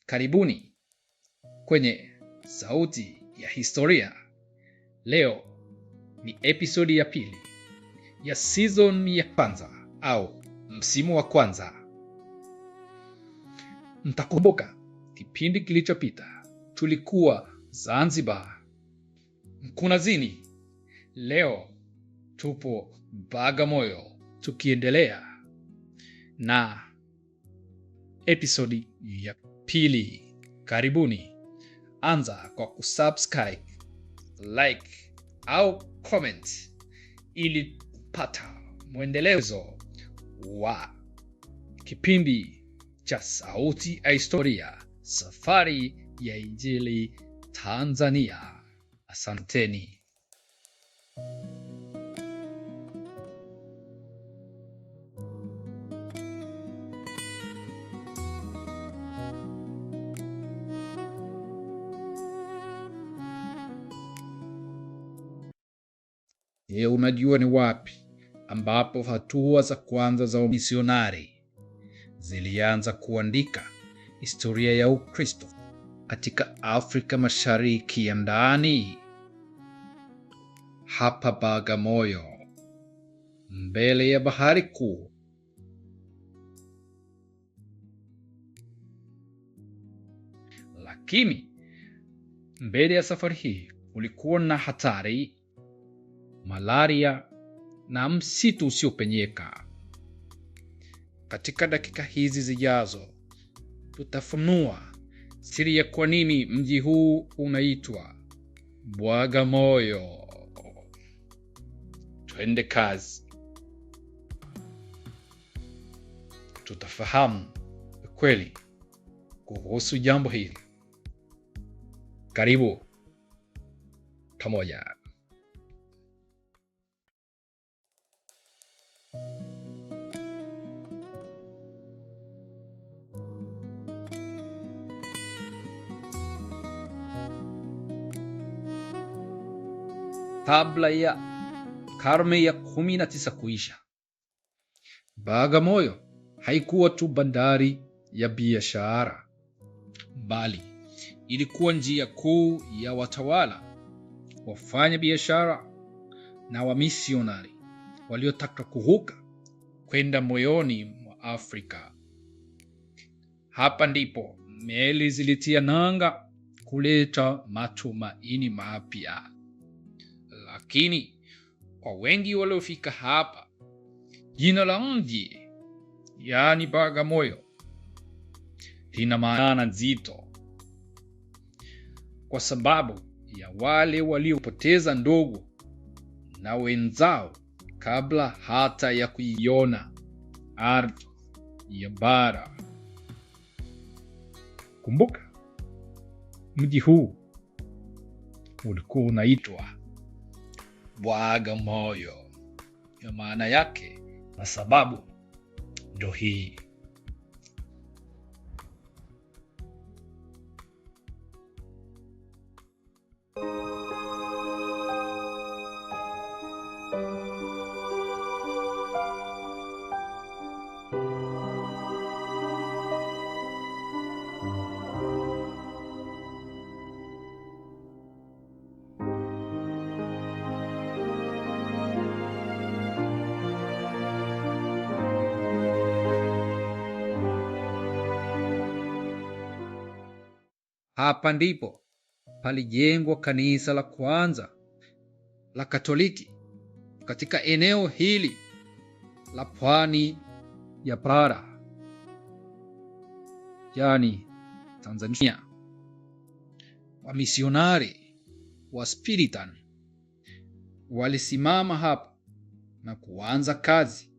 Karibuni kwenye Sauti ya Historia. Leo ni episodi ya pili ya season ya kwanza au msimu wa kwanza. Mtakumbuka kipindi kilichopita tulikuwa Zanzibar, Mkunazini. Leo tupo Bagamoyo tukiendelea na episodi ya pili. Karibuni. Anza kwa kusubscribe, like au comment ili kupata mwendelezo wa kipindi cha Sauti ya Historia, safari ya Injili Tanzania. Asanteni. Unajua ni wapi ambapo hatua za kwanza za misionari zilianza kuandika historia ya Ukristo katika Afrika Mashariki ya ndani? Hapa Bagamoyo, mbele ya Bahari Kuu. Lakini mbele ya safari hii kulikuwa na hatari, malaria na msitu usiopenyeka. Katika dakika hizi zijazo tutafunua siri ya kwa nini mji huu unaitwa Bagamoyo. Twende kazi. Tutafahamu kweli kuhusu jambo hili. Karibu pamoja. Kabla ya karne ya 19 kuisha, Bagamoyo haikuwa tu bandari ya biashara, bali ilikuwa njia kuu ya watawala, wafanya biashara na wamisionari waliotaka kuvuka kwenda moyoni mwa Afrika. Hapa ndipo meli zilitia nanga kuleta matumaini mapya. Lakini kwa wengi waliofika hapa, jina la mji, yaani Bagamoyo, lina maana nzito, kwa sababu ya wale waliopoteza ndugu na wenzao kabla hata ya kuiona ardhi ya bara. Kumbuka, mji huu ulikuwa unaitwa Bagamoyo. Ya maana yake na sababu ndio hii. Hapa ndipo palijengwa kanisa la kwanza la Katoliki katika eneo hili la pwani ya bara, yani Tanzania. Wamisionari wa Spiritan walisimama hapa na kuanza kazi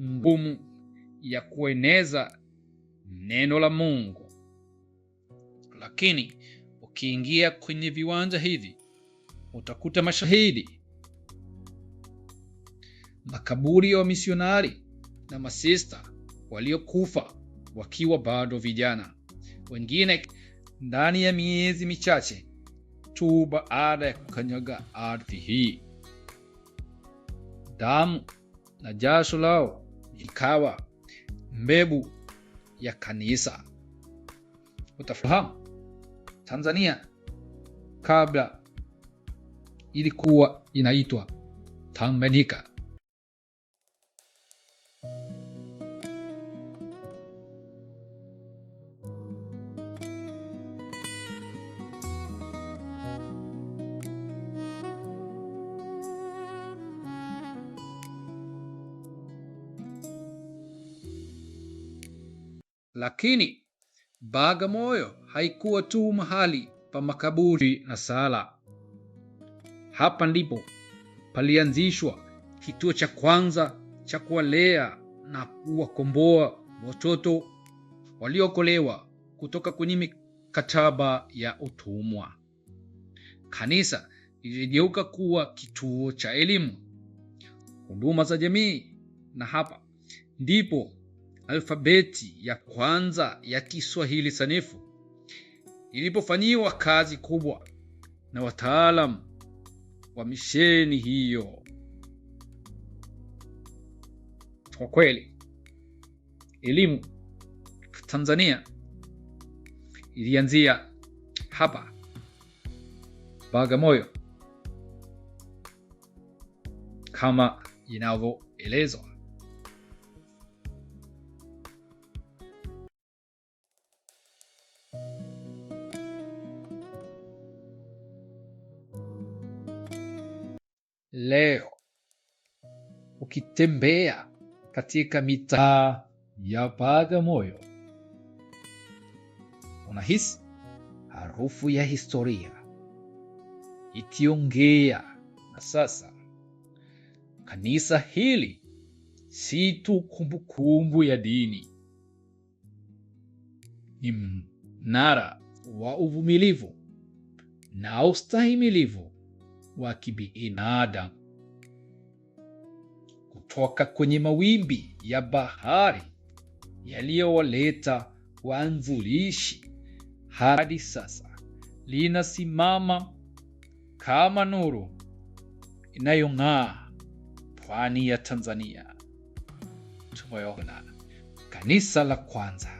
ngumu ya kueneza neno la Mungu. Lakini ukiingia kwenye viwanja hivi utakuta mashahidi, makaburi ya wamisionari na masista waliokufa wakiwa bado vijana, wengine ndani ya miezi michache tu baada ya kukanyaga ardhi hii. Damu na jasho lao ikawa mbegu ya kanisa. Utafahamu Tanzania kabla ilikuwa inaitwa Tanganyika. Lakini Bagamoyo haikuwa tu mahali pa makaburi na sala. Hapa ndipo palianzishwa kituo cha kwanza cha kuwalea na kuwakomboa watoto waliokolewa kutoka kwenye mikataba ya utumwa. Kanisa liligeuka kuwa kituo cha elimu, huduma za jamii, na hapa ndipo alfabeti ya kwanza ya Kiswahili sanifu ilipofanyiwa kazi kubwa na wataalamu wa misheni hiyo. Kwa kweli, elimu Tanzania ilianzia hapa Bagamoyo kama inavyoelezwa. Leo ukitembea katika mitaa ya Bagamoyo, unahisi harufu ya historia ikiongea. Na sasa kanisa hili si tu kumbukumbu ya dini, ni mnara wa uvumilivu na ustahimilivu wa kibinadamu. Kutoka kwenye mawimbi ya bahari yaliyowaleta waanzilishi hadi sasa linasimama kama nuru inayong'aa pwani ya Tanzania. Tumeona kanisa la kwanza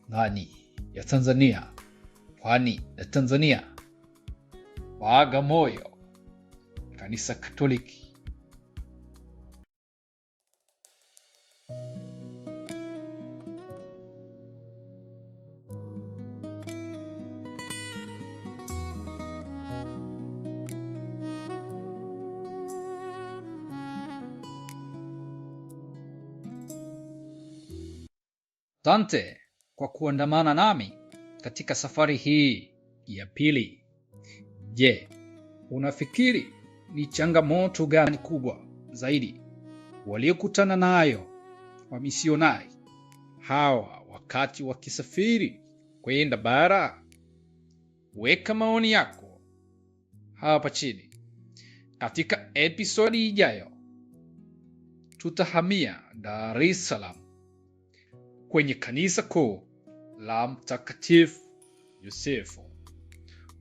ndani ya Tanzania, pwani ya Tanzania, Bagamoyo, kanisa Katoliki. Asante kwa kuandamana nami katika safari hii ya pili. Je, unafikiri ni changamoto gani kubwa zaidi waliokutana nayo wamisionari hawa wakati wakisafiri kwenda bara? Weka maoni yako hapa chini. Katika episodi ijayo tutahamia Dar es Salaam kwenye kanisa kuu la Mtakatifu Yosefu.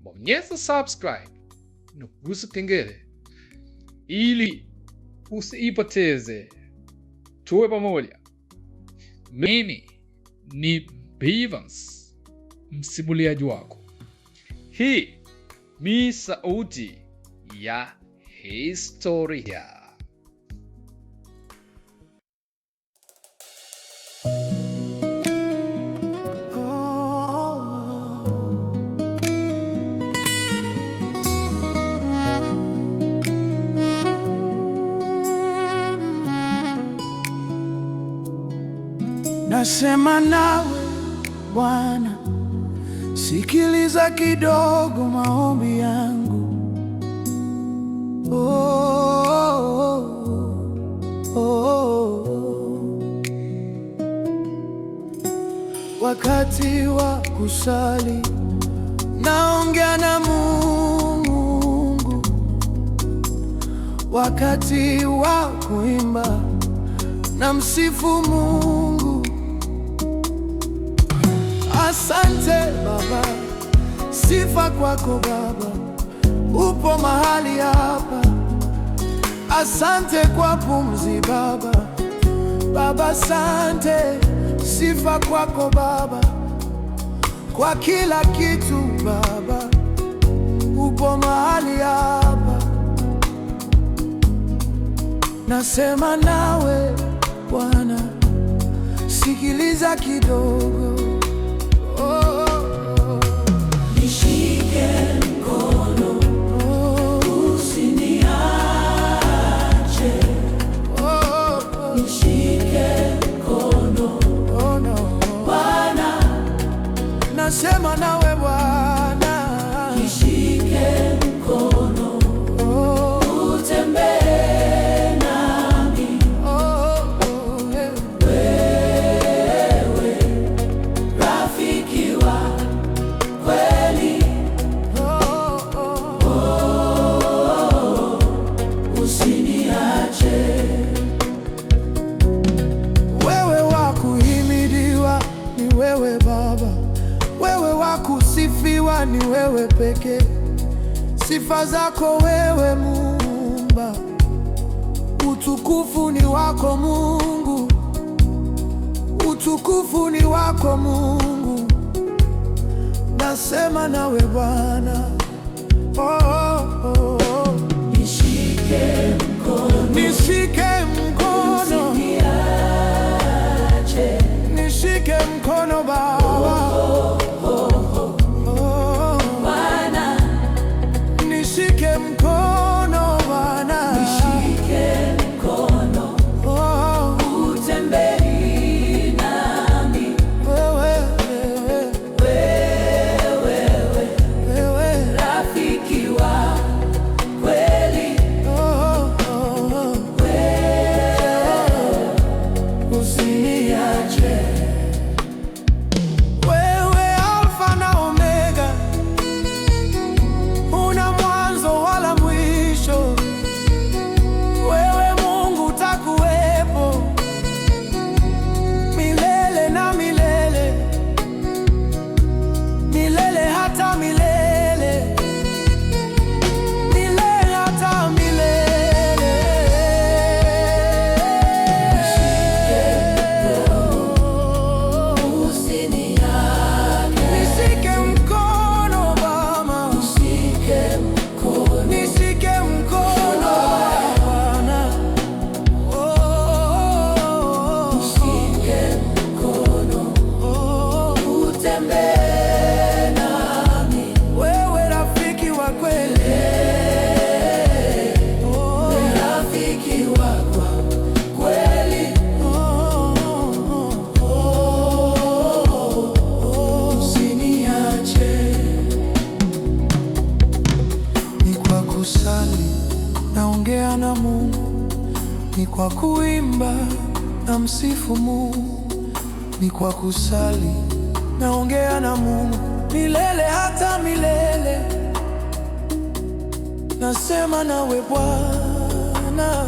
Bonyeza subscribe na kugusa kengele ili usiipoteze. Tuwe pamoja. Mimi ni Bivans, msimuliaji wako. Hii ni sauti ya historia. Nasema nawe Bwana, sikiliza kidogo maombi yangu. Wakati wa kusali naongea na Mungu, wakati wa kuimba na msifu Mungu. Asante Baba, sifa kwako Baba, upo mahali hapa. Asante kwa pumzi Baba, Baba asante, sifa kwako Baba, kwa kila kitu Baba, upo mahali hapa. Nasema nawe Bwana, sikiliza kidogo. Nishike mkono, usiniache. Nishike mkono Bwana, nasema nawe Bwana, nishike mkono, utembee nami. Wewe rafiki wa kweli, usiniache. Wewe wa kuhimidiwa ni wewe Baba, wewe wa kusifiwa ni wewe pekee. Sifa zako wewe Muumba, utukufu ni wako Mungu, utukufu ni wako Mungu. Nasema nawe Bwana, nishike mkono, nishike mkono, usiniache. Nishike mkono Baba, Bwana, nishike mkono Bwana, nishike mkono, utembee nami. Wewe rafiki wa kweli, usiniache. Wewe Alfa na Omega, una mwanzo wala mwisho. Wewe Mungu utakuwepo milele na milele, milele hata milele, milele hata milele. Nishike mkono Baba, nishike mkono Bwana, nishike mkono, utembee nami. Wewe rafiki wa kweli, rafiki wa kweli, usiniache. Ni kwa kusali naongea na Mungu, ni kwa kuimba na msifu Mungu, ni kwa kusali naongea na Mungu milele hata milele. Nasema nawe Bwana,